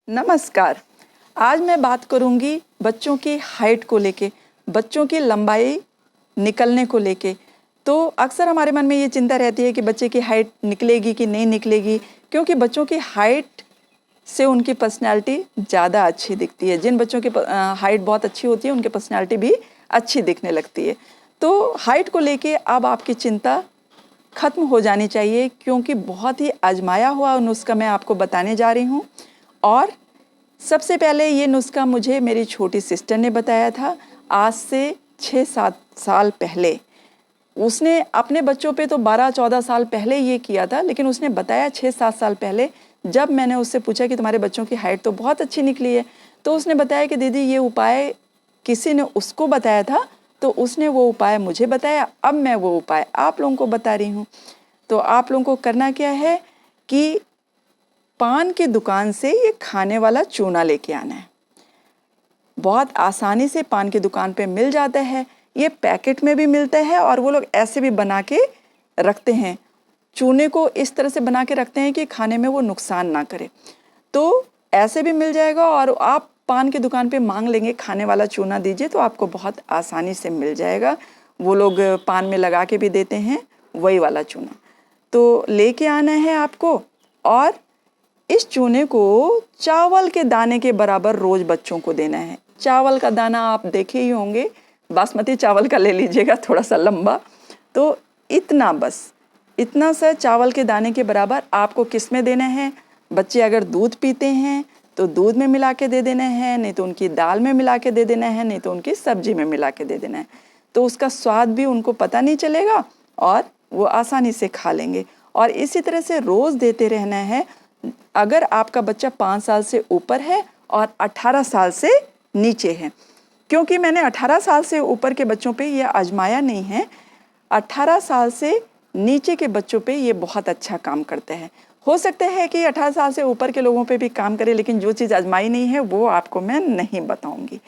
नमस्कार। आज मैं बात करूंगी बच्चों की हाइट को लेके, बच्चों की लंबाई निकलने को लेके। तो अक्सर हमारे मन में ये चिंता रहती है कि बच्चे की हाइट निकलेगी कि नहीं निकलेगी, क्योंकि बच्चों की हाइट से उनकी पर्सनैलिटी ज़्यादा अच्छी दिखती है। जिन बच्चों की हाइट बहुत अच्छी होती है उनकी पर्सनैलिटी भी अच्छी दिखने लगती है। तो हाइट को लेके अब आपकी चिंता ख़त्म हो जानी चाहिए, क्योंकि बहुत ही आजमाया हुआ नुस्खा मैं आपको बताने जा रही हूँ। और सबसे पहले ये नुस्खा मुझे मेरी छोटी सिस्टर ने बताया था, आज से 6-7 साल पहले। उसने अपने बच्चों पे तो 12-14 साल पहले ये किया था, लेकिन उसने बताया 6-7 साल पहले। जब मैंने उससे पूछा कि तुम्हारे बच्चों की हाइट तो बहुत अच्छी निकली है, तो उसने बताया कि दीदी ये उपाय किसी ने उसको बताया था, तो उसने वो उपाय मुझे बताया। अब मैं वो उपाय आप लोगों को बता रही हूँ। तो आप लोगों को करना क्या है कि पान की दुकान से ये खाने वाला चूना लेके आना है। बहुत आसानी से पान की दुकान पे मिल जाता है, ये पैकेट में भी मिलता है और वो लोग ऐसे भी बना के रखते हैं। चूने को इस तरह से बना के रखते हैं कि खाने में वो नुकसान ना करे। तो ऐसे भी मिल जाएगा, और आप पान की दुकान पे मांग लेंगे खाने वाला चूना दीजिए, तो आपको बहुत आसानी से मिल जाएगा। वो लोग पान में लगा के भी देते हैं वही वाला चूना। तो लेके आना है आपको, और इस चूने को चावल के दाने के बराबर रोज बच्चों को देना है। चावल का दाना आप देखे ही होंगे, बासमती चावल का ले लीजिएगा, थोड़ा सा लंबा। तो इतना, बस इतना सा चावल के दाने के बराबर आपको किस में देना है। बच्चे अगर दूध पीते हैं तो दूध में मिला के दे देना है, नहीं तो उनकी दाल में मिला के दे देना है, नहीं तो उनकी सब्जी में मिला के दे देना है। तो उसका स्वाद भी उनको पता नहीं चलेगा और वो आसानी से खा लेंगे। और इसी तरह से रोज़ देते रहना है। अगर आपका बच्चा 5 साल से ऊपर है और 18 साल से नीचे है, क्योंकि मैंने 18 साल से ऊपर के बच्चों पे ये आजमाया नहीं है, 18 साल से नीचे के बच्चों पे ये बहुत अच्छा काम करता है। हो सकता है कि 18 साल से ऊपर के लोगों पे भी काम करे, लेकिन जो चीज़ आजमाई नहीं है वो आपको मैं नहीं बताऊंगी।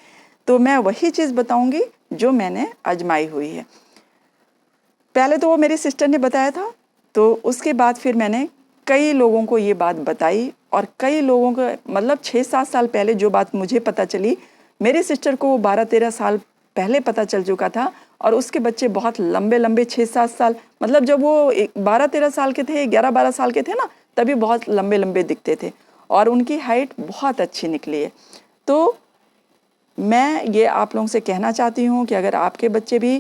तो मैं वही चीज़ बताऊंगी जो मैंने आजमाई हुई है। पहले तो वो मेरी सिस्टर ने बताया था, तो उसके बाद फिर मैंने कई लोगों को ये बात बताई, और कई लोगों को, मतलब 6-7 साल पहले जो बात मुझे पता चली, मेरी सिस्टर को वो 12-13 साल पहले पता चल चुका था। और उसके बच्चे बहुत लंबे लंबे 6-7 साल, मतलब जब वो 12-13 साल के थे, 11-12 साल के थे ना, तभी बहुत लंबे लंबे दिखते थे, और उनकी हाइट बहुत अच्छी निकली है। तो मैं ये आप लोगों से कहना चाहती हूँ कि अगर आपके बच्चे भी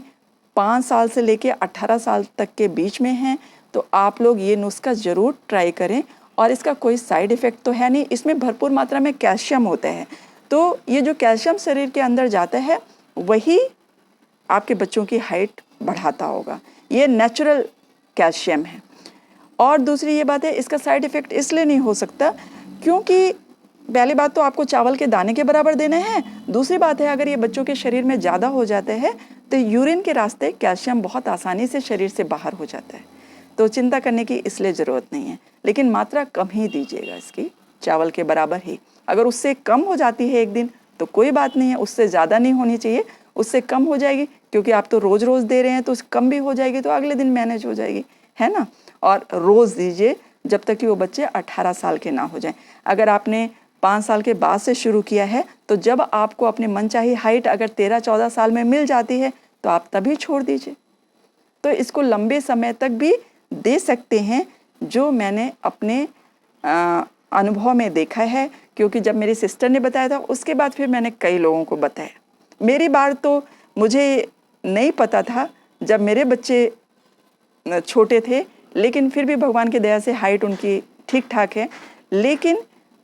5 साल से लेके 18 साल तक के बीच में हैं, तो आप लोग ये नुस्खा ज़रूर ट्राई करें। और इसका कोई साइड इफ़ेक्ट तो है नहीं, इसमें भरपूर मात्रा में कैल्शियम होता है। तो ये जो कैल्शियम शरीर के अंदर जाता है वही आपके बच्चों की हाइट बढ़ाता होगा। ये नेचुरल कैल्शियम है। और दूसरी ये बात है, इसका साइड इफ़ेक्ट इसलिए नहीं हो सकता क्योंकि पहली बात तो आपको चावल के दाने के बराबर देना है। दूसरी बात है, अगर ये बच्चों के शरीर में ज़्यादा हो जाता है तो यूरिन के रास्ते कैल्शियम बहुत आसानी से शरीर से बाहर हो जाता है। तो चिंता करने की इसलिए ज़रूरत नहीं है, लेकिन मात्रा कम ही दीजिएगा इसकी, चावल के बराबर ही। अगर उससे कम हो जाती है एक दिन तो कोई बात नहीं है, उससे ज़्यादा नहीं होनी चाहिए, उससे कम हो जाएगी, क्योंकि आप तो रोज़ रोज़ दे रहे हैं, तो कम भी हो जाएगी तो अगले दिन मैनेज हो जाएगी, है ना। और रोज़ दीजिए जब तक कि वो बच्चे 18 साल के ना हो जाएं। अगर आपने 5 साल के बाद से शुरू किया है, तो जब आपको अपने मनचाही हाइट अगर 13-14 साल में मिल जाती है तो आप तभी छोड़ दीजिए। तो इसको लंबे समय तक भी दे सकते हैं, जो मैंने अपने अनुभव में देखा है। क्योंकि जब मेरी सिस्टर ने बताया था, उसके बाद फिर मैंने कई लोगों को बताया। मेरी बार तो मुझे नहीं पता था जब मेरे बच्चे छोटे थे, लेकिन फिर भी भगवान की दया से हाइट उनकी ठीक ठाक है। लेकिन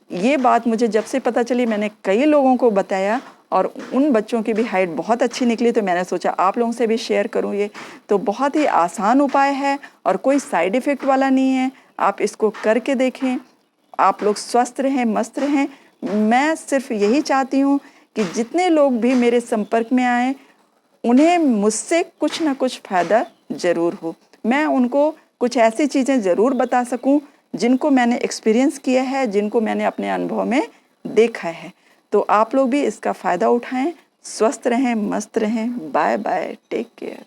ये बात मुझे जब से पता चली, मैंने कई लोगों को बताया और उन बच्चों की भी हाइट बहुत अच्छी निकली। तो मैंने सोचा आप लोगों से भी शेयर करूं ये। तो बहुत ही आसान उपाय है और कोई साइड इफ़ेक्ट वाला नहीं है। आप इसको करके देखें, आप लोग स्वस्थ रहें, मस्त रहें। मैं सिर्फ यही चाहती हूँ कि जितने लोग भी मेरे संपर्क में आएँ, उन्हें मुझसे कुछ ना कुछ फ़ायदा ज़रूर हो। मैं उनको कुछ ऐसी चीज़ें ज़रूर बता सकूं जिनको मैंने एक्सपीरियंस किया है, जिनको मैंने अपने अनुभव में देखा है। तो आप लोग भी इसका फ़ायदा उठाएं, स्वस्थ रहें, मस्त रहें। Bye bye, take care.